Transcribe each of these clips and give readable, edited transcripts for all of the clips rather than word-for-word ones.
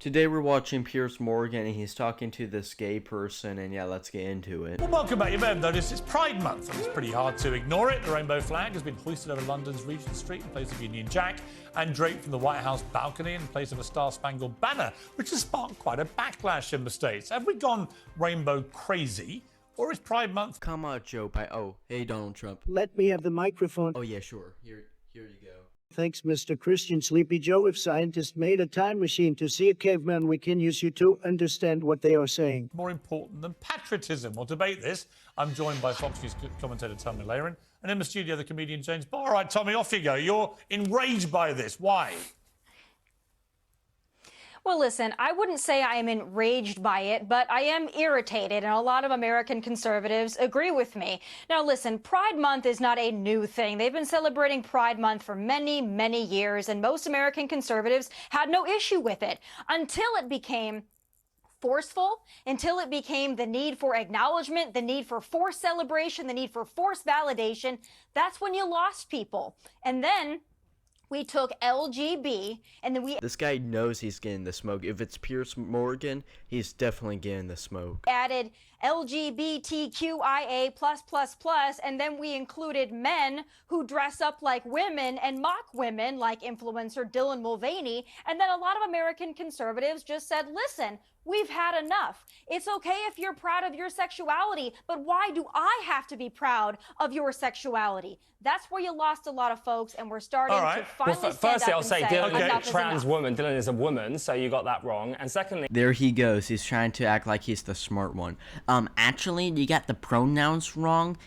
Today we're watching Piers Morgan and he's talking to this gay person, and yeah, let's get into it. Well, welcome back. You may have noticed it's Pride Month and it's pretty hard to ignore it. The rainbow flag has been hoisted over London's Regent Street in place of Union Jack and draped from the White House balcony in place of a star-spangled banner, which has sparked quite a backlash in the States. Have we gone rainbow crazy, or is Pride Month... Come on, Joe. Oh, hey, Donald Trump. Let me have the microphone. Oh, yeah, sure. Here you go. Thanks, Mr. Christian. Sleepy Joe, if scientists made a time machine to see a caveman, we can use you to understand what they are saying. more important than patriotism? We'll debate this. I'm joined by Fox News commentator Tommy Lehran, and in the studio, the comedian James Barr. All right, Tommy, off you go. You're enraged by this. Why? Well, listen, I wouldn't say I am enraged by it, but I am irritated, and a lot of American conservatives agree with me. Now, listen, Pride Month is not a new thing. They've been celebrating Pride Month for many, many years, and most American conservatives had no issue with it until it became forceful, until it became the need for acknowledgement, the need for forced celebration, the need for forced validation. That's when you lost people. And then we took LGB, and then we... This guy knows he's getting the smoke. If it's Piers Morgan, he's definitely getting the smoke. added LGBTQIA+++, and then we included men who dress up like women and mock women, like influencer Dylan Mulvaney. And then a lot of American conservatives just said, listen, we've had enough. It's okay if you're proud of your sexuality, but why do I have to be proud of your sexuality? That's where you lost a lot of folks, and we're starting to finally stand firstly, up I'll and say Dylan is enough a trans enough. woman. Dylan is a woman, so you got that wrong. And secondly... There he goes. He's trying to act like he's the smart one. Actually, you got the pronouns wrong.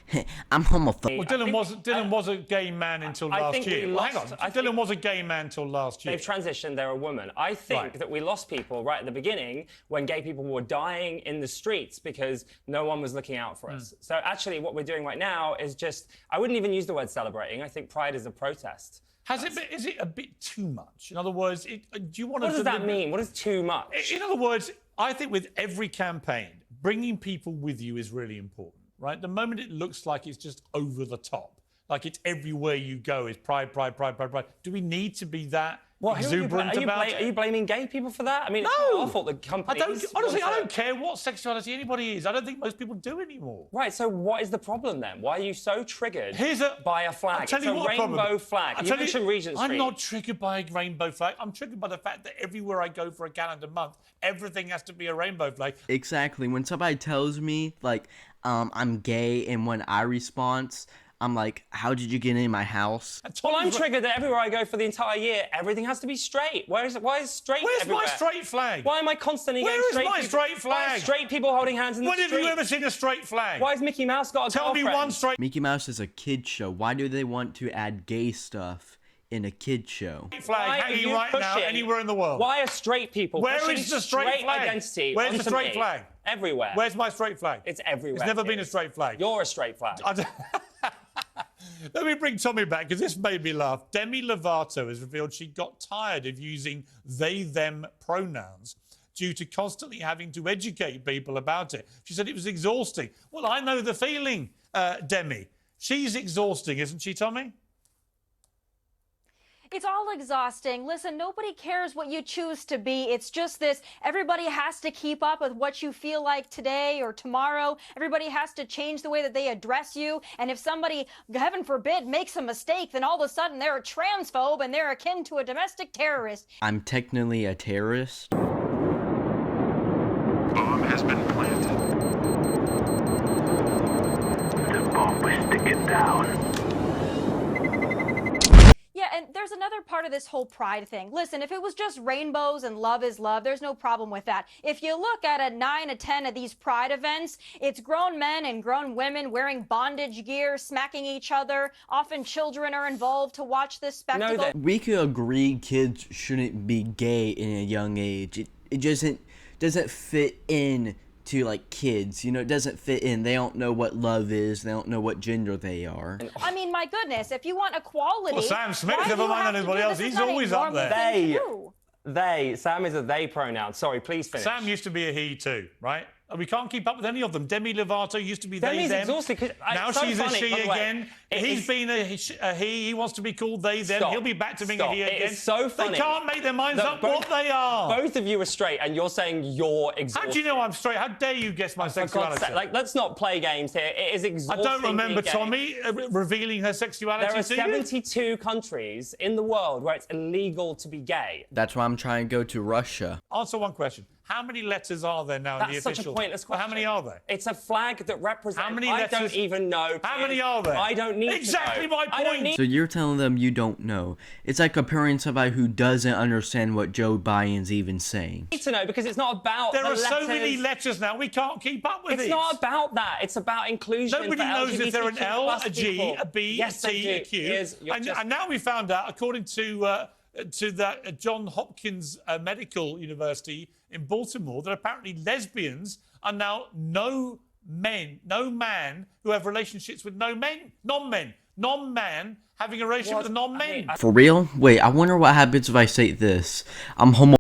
I'm homophobic. Well, Dylan was a gay man until last year. Well, hang on. Dylan was a gay man until last year. They've transitioned, they're a woman. I think that we lost people right at the beginning when gay people were dying in the streets because no one was looking out for us. So actually what we're doing right now is just, I wouldn't even use the word celebrating. I think Pride is a protest. Is it a bit too much? In other words, do you want to... What does that mean? What is too much? In other words, I think with every campaign, bringing people with you is really important, right? The moment it looks like it's just over the top, like it's everywhere you go is pride, pride, pride, pride, pride. Do we need to be that exuberant about it? Are you blaming gay people for that? I mean, No! it's not our fault that companies... Honestly, I don't care what sexuality anybody is. I don't think most people do anymore. Right, so what is the problem then? Why are you so triggered by a flag? I'll tell It's you a what rainbow problem. flag. You mentioned Regent Street. I'm not triggered by a rainbow flag. I'm triggered by the fact that everywhere I go for a calendar month, everything has to be a rainbow flag. Exactly. When somebody tells me, like, I'm gay, and when I respond, I'm like, how did you get in my house? Well, I'm triggered that everywhere I go for the entire year, everything has to be straight. Why is straight everywhere? Where's my straight flag? Why am I constantly getting straight Where is my straight flag? Why are straight people holding hands in the street? When have you ever seen a straight flag? Why has Mickey Mouse got a Tell girlfriend? me one straight Mickey Mouse is a kid show. Why do they want to add gay stuff in a kid show? flag hanging right now anywhere in the world. Why are straight people pushing is the straight flag? identity Where's the onto straight me? flag? Everywhere. Where's my straight flag? It's everywhere. It's never been a straight flag. You're a straight flag. Let me bring Tommy back, because this made me laugh. Demi Lovato has revealed she got tired of using they, them pronouns due to constantly having to educate people about it. She said it was exhausting. Well, I know the feeling, Demi. She's exhausting, isn't she, Tommy? It's all exhausting. Listen, nobody cares what you choose to be. It's just this. Everybody has to keep up with what you feel like today or tomorrow. Everybody has to change the way that they address you. And if somebody, heaven forbid, makes a mistake, then all of a sudden they're a transphobe and they're akin to a domestic terrorist. I'm technically a terrorist. Bomb has been planted. The bomb is sticking down. Yeah, and there's another part of this whole pride thing. Listen, if it was just rainbows and love is love, there's no problem with that. If you look at 9 or 10 of these pride events, it's grown men and grown women wearing bondage gear, smacking each other. Often children are involved to watch this spectacle. We could agree kids shouldn't be gay in a young age. It doesn't fit in to, like, kids, you know, it doesn't fit in. They don't know what love is. They don't know what gender they are. I mean, my goodness, if you want equality... Well, Sam Smith, never mind anybody else, he's always up there. They, Sam is a they pronoun. Sorry, please finish. Sam used to be a he too, right? We can't keep up with any of them. Demi Lovato used to be Demi's they, them. exhausted. Now so she's funny, a she by the way. again. He's been a he. He wants to be called they, them. Stop. He'll be back to being Stop. a he again. It is so funny. They can't make their minds up what they are. Both of you are straight, and you're saying you're exhausted. How do you know I'm straight? How dare you guess my sexuality? Like, let's not play games here. It is exhausting. I don't remember gay. Tommy revealing her sexuality There are to you. 72 countries in the world where it's illegal to be gay. That's why I'm trying to go to Russia. Answer one question. How many letters are there now in the That's official? such a pointless question. Well, how many are there? It's a flag that represents. How many I letters? don't even know. How Piers. many are there? I don't need exactly to know. my I don't point. need So you're telling them you don't know. It's like comparing somebody who doesn't understand what Joe Biden's even saying. to know because it's not about There the are so letters. many letters now, we can't keep up with It's it. not about that. It's about inclusion. Nobody for knows if they're an L, LGBTQ+ a G, people. a B, yes, a T, they a do. Q. Piers, you're And, just- and now we found out, according to that John Hopkins Medical University in Baltimore, that apparently lesbians are now no man who have relationships with non-man having a relationship with a non-men. For real? Wait, I wonder what happens if I say this. I'm homo.